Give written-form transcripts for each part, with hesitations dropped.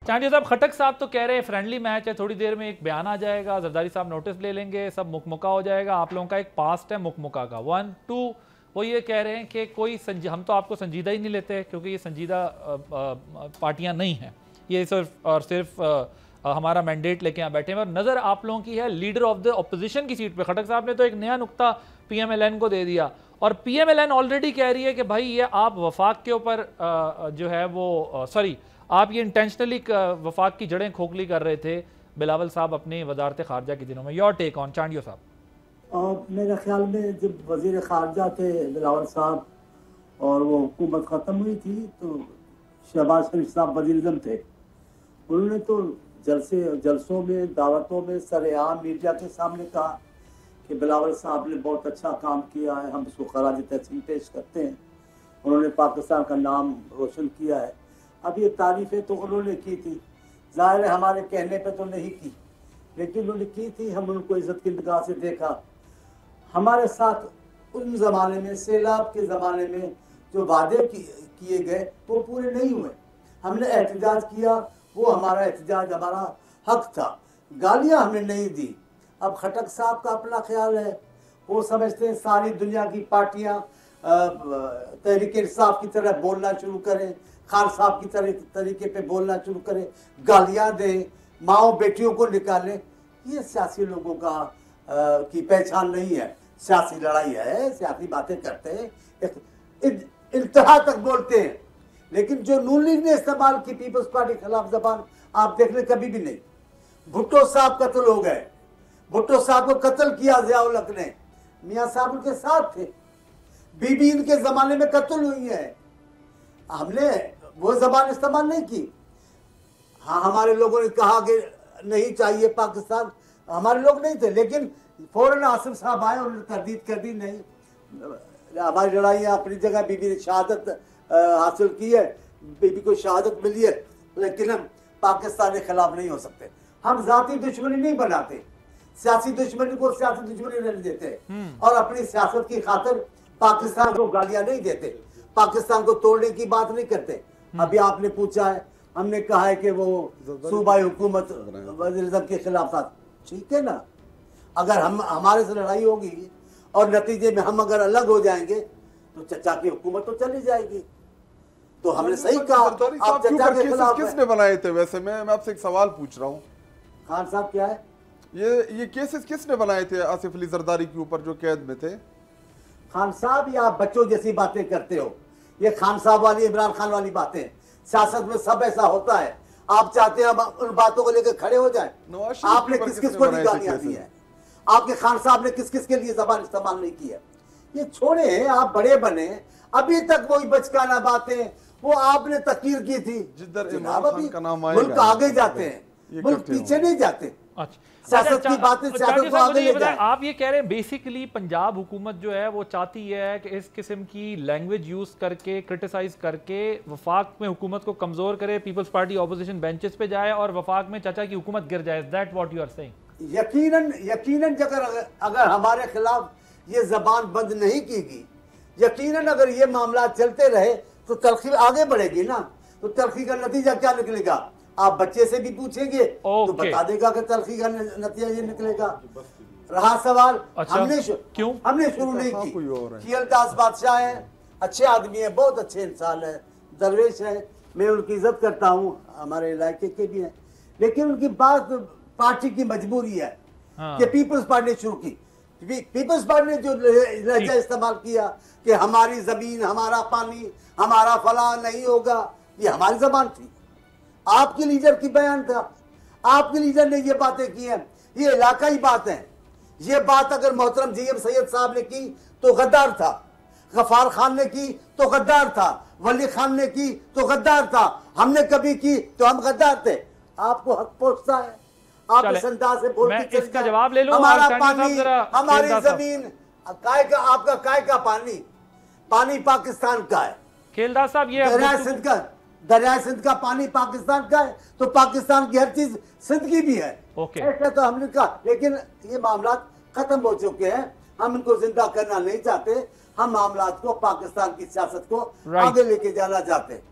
चांडिया साहब, खटक साहब तो कह रहे हैं फ्रेंडली मैच है, थोड़ी देर में एक बयान आ जाएगा, जरदारी साहब नोटिस ले लेंगे, सब मुकमुका हो जाएगा। आप लोगों का एक पास्ट है मुकमुका का। 1 2 वो ये कह रहे हैं कि कोई हम तो आपको संजीदा ही नहीं लेते क्योंकि ये संजीदा पार्टियां नहीं हैं, ये सिर्फ और सिर्फ हमारा मैंडेट लेके यहाँ बैठे हैं। और नज़र आप लोगों की है लीडर ऑफ द ऑपोजिशन की सीट पे। खटक साहब ने तो एक नया नुक्ता PMLN को दे दिया और PMLN ऑलरेडी कह रही है कि भाई ये आप वफाक के ऊपर जो है वो सॉरी आप ये इंटेंशनली वफाक की जड़ें खोखली कर रहे थे बिलावल साहब अपनी वजारत खारजा के दिनों में। योर टेक ऑन चांडियो साहब। मेरे ख्याल में जब वजीर खारजा थे बिलावल साहब और वो हुकूमत ख़त्म हुई थी तो शहबाज शरीफ साहब वज़ीर-ए-आज़म थे। उन्होंने तो जलसों में दावतों में सरेआम मीडिया के सामने कहा कि बिलावल साहब ने बहुत अच्छा काम किया है, हम उसको खराज तहसीन पेश करते हैं, उन्होंने पाकिस्तान का नाम रोशन किया है। अब ये तारीफ़ें तो उन्होंने की थी, ज़ाहिर है हमारे कहने पे तो नहीं की, लेकिन उन्होंने की थी, हम उनको इज़्ज़त की निगाह से देखा। हमारे साथ उन ज़माने में सैलाब के ज़माने में जो वादे किए गए वो पूरे नहीं हुए। हमने एहतजाज किया, वो हमारा एहतजाज हमारा हक था, गालियाँ हमने नहीं दी। अब खटक साहब का अपना ख्याल है, वो समझते हैं सारी दुनिया की पार्टियाँ तहरीक इंसाफ की तरह बोलना शुरू करें, खान साहब की तरीके पे बोलना शुरू करें, गालियाँ दें, माओ बेटियों को निकालें। ये सियासी लोगों का की पहचान नहीं है। सियासी लड़ाई है, सियासी बातें करते हैं, इंतहा तक बोलते हैं, लेकिन जो नून लीग ने इस्तेमाल की पीपल्स पार्टी के खिलाफ जबान आप देख ले कभी भी नहीं। भुट्टो साहब कत्ल हो गए, भुट्टो साहब को कत्ल किया जियाउल हक ने, मियाँ साहब उनके साथ थे, बीबी इनके जमाने में कत्ल हुई है, हमने वो जबान इस्तेमाल नहीं की। हाँ, हमारे लोगों ने कहा कि नहीं चाहिए पाकिस्तान, हमारे लोग नहीं थे, लेकिन फौरन आसिफ साहब आए, उन्होंने तरदीद कर दी, नहीं हमारी लड़ाई अपनी जगह, बीबी ने शहादत हासिल की है, बीबी को शहादत मिली है, लेकिन हम पाकिस्तान के खिलाफ नहीं हो सकते। हम जाती दुश्मनी नहीं बनाते, सियासी दुश्मनी को सियासी दुश्मनी नहीं देते और अपनी सियासत की खातिर पाकिस्तान को गालियां नहीं देते, पाकिस्तान को तोड़ने की बात नहीं करते। अभी आपने पूछा है, हमने कहा है कि वो सूबाई हुकूमत वज़ीर-ए-आज़म के खिलाफ था, ठीक है ना। अगर हम हमारे से लड़ाई होगी और नतीजे में हम अगर अलग हो जाएंगे तो चचा की हुकूमत तो चली जाएगी। तो हमने सही कहा, आप चचा के खिलाफ किसने बनाए थे? वैसे मैं आपसे एक सवाल पूछ रहा हूँ, खान साहब क्या है ये केसेस किसने बनाए थे आसिफ अली जरदारी के ऊपर जो कैद में थे? खान साहब, या आप बच्चों जैसी बातें करते हो, ये खान साहब वाली इमरान खान वाली बातें। सियासत में सब ऐसा होता है, आप चाहते हैं हम उन बातों को लेकर खड़े हो जाएं। आपने किस किस को गालियां दी है, आपके खान साहब ने किस किस के लिए जबान इस्तेमाल नहीं की है, ये छोड़े, आप बड़े बने, अभी तक वही बचकाना बातें वो आपने तकरीर की थी। जिधर इमरान खान का नाम आएगा मुल्क आगे जाते हैं, मुल्क पीछे नहीं जाते। सियासत की बातें सियासत को आगे ले जाए। आप ये कह रहे हैं बेसिकली पंजाब हुकूमत जो है वो चाहती है कि इस किस्म की लैंग्वेज यूज करके, क्रिटिसाइज करके वफाक में हुकूमत को कमजोर करे, पीपल्स पार्टी ऑपोजिशन बेंचेस पे जाए और वफाक में चाचा की हुकूमत गिर जाए। That what you are saying? यकीनन अगर हमारे खिलाफ ये जबान बंद नहीं की गई, यकीनन अगर ये मामला चलते रहे तो तलखी आगे बढ़ेगी ना। तो तलखी का नतीजा क्या निकलेगा? आप बच्चे से भी पूछेंगे तो बता देगा कि तलखी का नतीजा ये निकलेगा। रहा सवाल, हमने शुरू नहीं की। खियलदास बादशाह है, अच्छे आदमी है, बहुत अच्छे इंसान है, दरवेश है, मैं उनकी इज्जत करता हूँ, हमारे इलाके के भी हैं, लेकिन उनकी बात पार्टी की मजबूरी है कि पीपल्स पार्टी ने शुरू की। पीपल्स पार्टी ने जो लहजा इस्तेमाल किया कि हमारी जमीन, हमारा पानी, हमारा फला नहीं होगा, ये हमारी जबान थी, आपके लीडर की बयान था, आपके लीडर ने ये बातें की हैं, ये इलाकाई बात है। ये बात अगर मोहतरम जीएम सैयद साहब ने की तो गद्दार था, गफार खान ने की तो गद्दार था, वली खान ने की तो गद्दार था, हमने कभी की तो हम गद्दार थे। आपको हक पहुंचता है, आप इस अंदाज से बोल के इसका जवाब ले लो। हमारा पानी, हमारी जमीन, काय का, आपका काय का पानी पाकिस्तान का है। खेलदास साहब, ये दरिया सिंध का पानी पाकिस्तान का है, तो पाकिस्तान की हर चीज सिंध की भी है। ऐसा तो हमने कहा, लेकिन ये मामला खत्म हो चुके हैं, हम इनको जिंदा करना नहीं चाहते, हम मामला को, पाकिस्तान की सियासत को आगे लेके जाना चाहते हैं।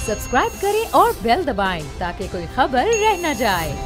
सब्सक्राइब करें और बेल दबाएं ताकि कोई खबर रह न जाए।